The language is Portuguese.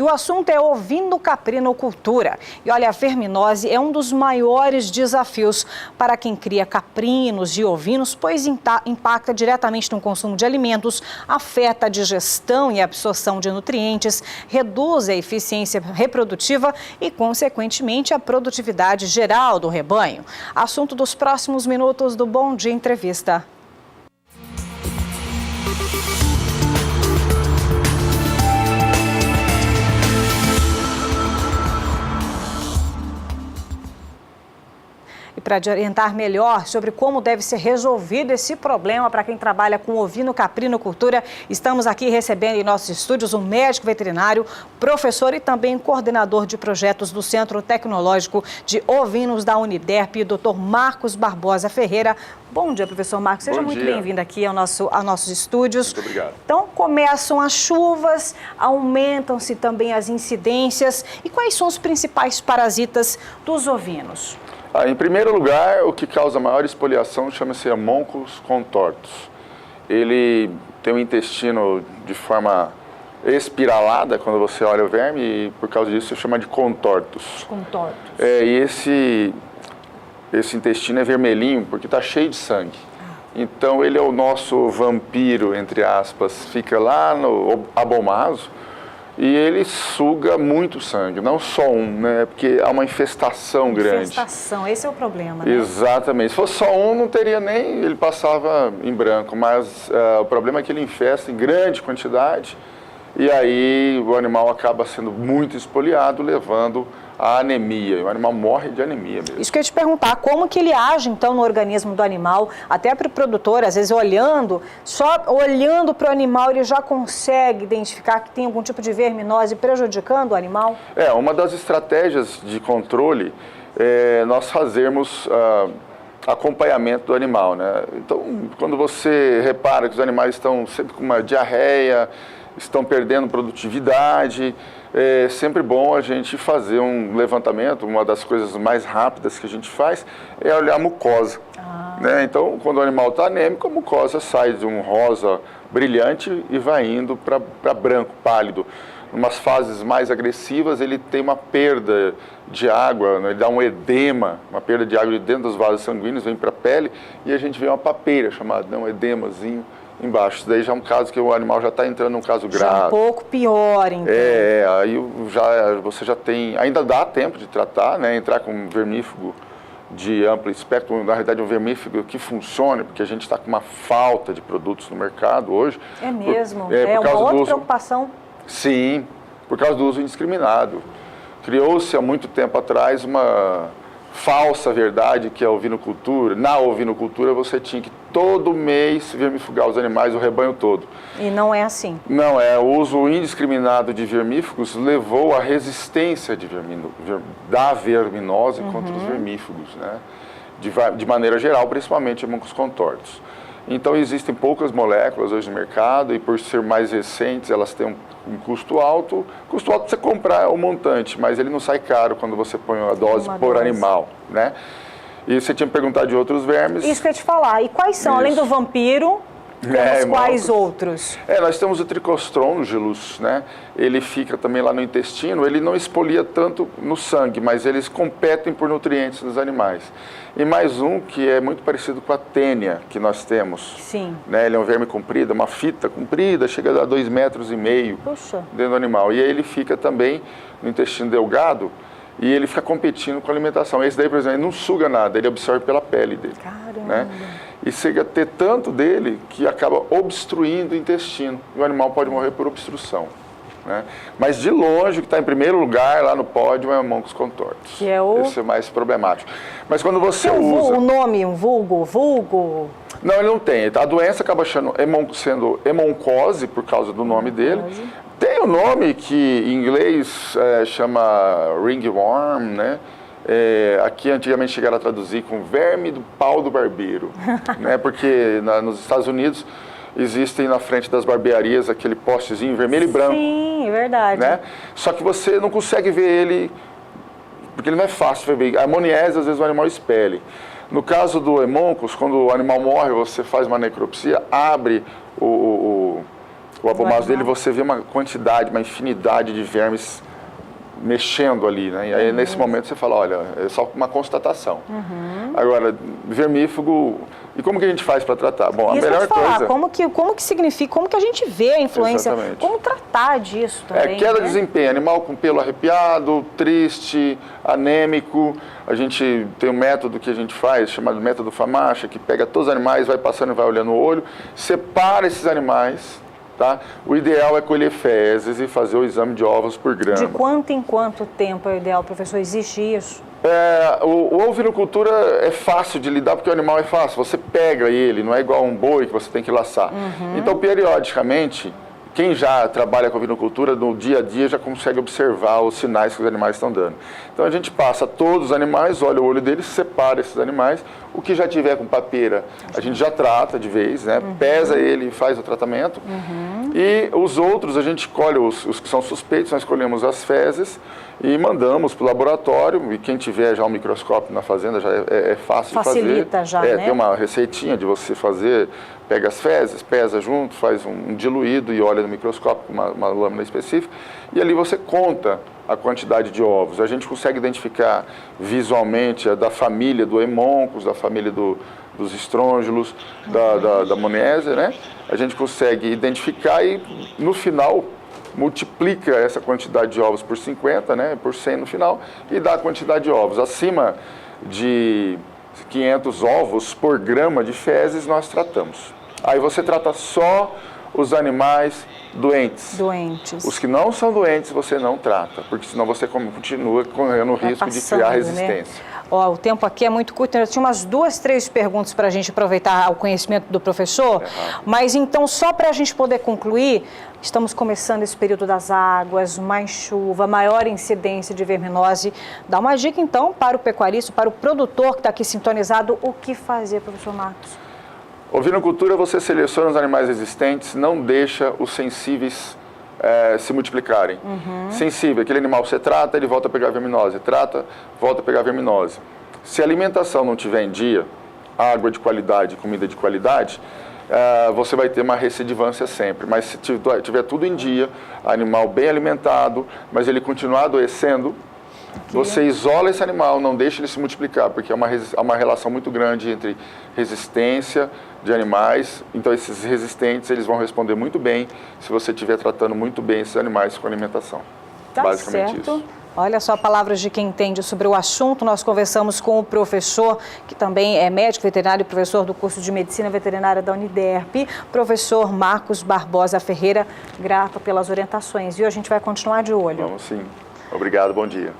E o assunto é ovino-caprinocultura. E olha, a verminose é um dos maiores desafios para quem cria caprinos e ovinos, pois impacta diretamente no consumo de alimentos, afeta a digestão e a absorção de nutrientes, reduz a eficiência reprodutiva e, consequentemente, a produtividade geral do rebanho. Assunto dos próximos minutos do Bom Dia Entrevista. Para orientar melhor sobre como deve ser resolvido esse problema para quem trabalha com ovino-caprinocultura, estamos aqui recebendo em nossos estúdios um médico veterinário, professor e também coordenador de projetos do Centro Tecnológico de Ovinos da Uniderp, Dr. Marcos Barbosa Ferreira. Bom dia, professor Marcos. Seja muito bem-vindo aqui aos nossos estúdios. Muito obrigado. Então, começam as chuvas, aumentam-se também as incidências. E quais são os principais parasitas dos ovinos? Em primeiro lugar, o que causa maior espoliação chama-se Haemoncus contortus. Ele tem o intestino de forma espiralada quando você olha o verme e por causa disso se chama de contortus. Contortus. E esse intestino é vermelhinho porque está cheio de sangue. Então ele é o nosso vampiro, entre aspas, fica lá no abomaso. E ele suga muito sangue, não só né? Porque há uma infestação grande. Infestação, esse é o problema, né? Exatamente. Se fosse só um, não teria nem, ele passava em branco. Mas o problema é que ele infesta em grande quantidade e aí o animal acaba sendo muito espoliado, levando a anemia. O animal morre de anemia mesmo. Isso que eu ia te perguntar, como que ele age então no organismo do animal, até para o produtor, às vezes só olhando para o animal ele já consegue identificar que tem algum tipo de verminose prejudicando o animal? Uma das estratégias de controle é nós fazermos acompanhamento do animal, né? Então, quando você repara que os animais estão sempre com uma diarreia, estão perdendo produtividade, é sempre bom a gente fazer um levantamento. Uma das coisas mais rápidas que a gente faz é olhar a mucosa. Né? Então, quando o animal está anêmico, a mucosa sai de um rosa brilhante e vai indo para branco, pálido. Em umas fases mais agressivas, ele tem uma perda de água, né? Ele dá um edema, uma perda de água de dentro dos vasos sanguíneos, vem para a pele e a gente vê uma papeira chamada, um edemazinho embaixo. Isso daí já é um caso que o animal já está entrando num caso grave. Já um pouco pior, então. Aí você já tem, ainda dá tempo de tratar, né? Entrar com um vermífugo de amplo espectro, na realidade um vermífugo que funcione, porque a gente está com uma falta de produtos no mercado hoje. É mesmo? Por uma outra preocupação? Sim, por causa do uso indiscriminado. Criou-se há muito tempo atrás uma falsa verdade que a ovinocultura, na ovinocultura você tinha que todo mês vermifugar os animais, o rebanho todo. E não é assim? Não é, o uso indiscriminado de vermífugos levou à resistência da verminose contra os vermífugos, né? De maneira geral, principalmente Haemoncus contortus. Então existem poucas moléculas hoje no mercado e por ser mais recentes elas têm um custo alto. Custo alto para você comprar o montante, mas ele não sai caro quando você põe a dose por animal, né? E você tinha perguntado de outros vermes. Isso que eu ia te falar. E quais são, além do vampiro, temos quais outros? Nós temos o Trichostrongylus, né? Ele fica também lá no intestino, ele não expolia tanto no sangue, mas eles competem por nutrientes dos animais. E mais um que é muito parecido com a tênia que nós temos. Sim. Né? Ele é um verme comprido, uma fita comprida, chega a 2,5 metros dentro do animal. E aí ele fica também no intestino delgado e ele fica competindo com a alimentação. Esse daí, por exemplo, ele não suga nada, ele absorve pela pele dele. Caramba! Né? E chega a ter tanto dele que acaba obstruindo o intestino. E o animal pode morrer por obstrução. Né? Mas de longe, o que está em primeiro lugar lá no pódio é o Haemoncus contortus. Que é o... Esse é mais problemático. Mas quando você usa... O nome, um vulgo? Não, ele não tem. A doença acaba sendo hemoncose por causa do nome dele. Tem o nome que em inglês chama ringworm, né? Aqui antigamente chegaram a traduzir com verme do pau do barbeiro, né? Porque nos Estados Unidos existem na frente das barbearias aquele postezinho vermelho e branco. Sim, é verdade. Né? Só que você não consegue ver ele, porque ele não é fácil de ver. A amoniese, às vezes, o animal expele. No caso do Haemoncus, quando o animal morre, você faz uma necropsia, abre o O abomaso dele, você vê uma quantidade, uma infinidade de vermes mexendo ali, né? E aí, nesse momento, você fala, olha, é só uma constatação. Agora, vermífugo, e como que a gente faz para tratar? Bom, a melhor coisa... Como que significa, como que a gente vê a influência, Exatamente. como tratar disso também, queda de né? desempenho, animal com pelo arrepiado, triste, anêmico. A gente tem um método que a gente faz, chamado método Famacha, que pega todos os animais, vai passando e vai olhando o olho, separa esses animais. Tá? O ideal é colher fezes e fazer o exame de ovos por grama. De quanto em quanto tempo é o ideal, professor? Existe isso? O ovinocultura é fácil de lidar porque o animal é fácil. Você pega ele, não é igual a um boi que você tem que laçar. Então, periodicamente, quem já trabalha com ovinocultura, no dia a dia, já consegue observar os sinais que os animais estão dando. Então, a gente passa todos os animais, olha o olho deles, separa esses animais. O que já tiver com papeira, a gente já trata de vez, né? Pesa ele e faz o tratamento. E os outros, a gente colhe os que são suspeitos, nós colhemos as fezes e mandamos para o laboratório. E quem tiver já um microscópio na fazenda, já é fácil de fazer. Facilita já, né? Tem uma receitinha de você fazer, pega as fezes, pesa junto, faz um diluído e olha no microscópio com uma lâmina específica. E ali você conta a quantidade de ovos. A gente consegue identificar visualmente a da família do Hemoncus, da família dos estrôngilos, da Monésia, né? A gente consegue identificar e, no final, multiplica essa quantidade de ovos por 50, né? Por 100 no final, e dá a quantidade de ovos. Acima de 500 ovos por grama de fezes, nós tratamos. Aí você trata só os animais doentes. Os que não são doentes você não trata, porque senão você continua correndo o risco de criar resistência. Né? O tempo aqui é muito curto, eu tinha umas 2, 3 perguntas para a gente aproveitar o conhecimento do professor, mas então só para a gente poder concluir, estamos começando esse período das águas, mais chuva, maior incidência de verminose. Dá uma dica então para o pecuarista, para o produtor que está aqui sintonizado, o que fazer, professor Marcos? Ovinocultura, você seleciona os animais existentes, não deixa os sensíveis se multiplicarem. Sensível, aquele animal você trata, ele volta a pegar verminose, trata, volta a pegar verminose. Se a alimentação não tiver em dia, água de qualidade, comida de qualidade, você vai ter uma recidivância sempre. Mas se tiver tudo em dia, animal bem alimentado, mas ele continuar adoecendo, você isola esse animal, não deixa ele se multiplicar, porque é uma relação muito grande entre resistência de animais. Então, esses resistentes, eles vão responder muito bem se você estiver tratando muito bem esses animais com alimentação. Tá Basicamente certo. isso. Olha só, palavras de quem entende sobre o assunto. Nós conversamos com o professor, que também é médico veterinário e professor do curso de Medicina Veterinária da Uniderp, professor Marcos Barbosa Ferreira. Grato pelas orientações. E a gente vai continuar de olho. Vamos sim. Obrigado, bom dia.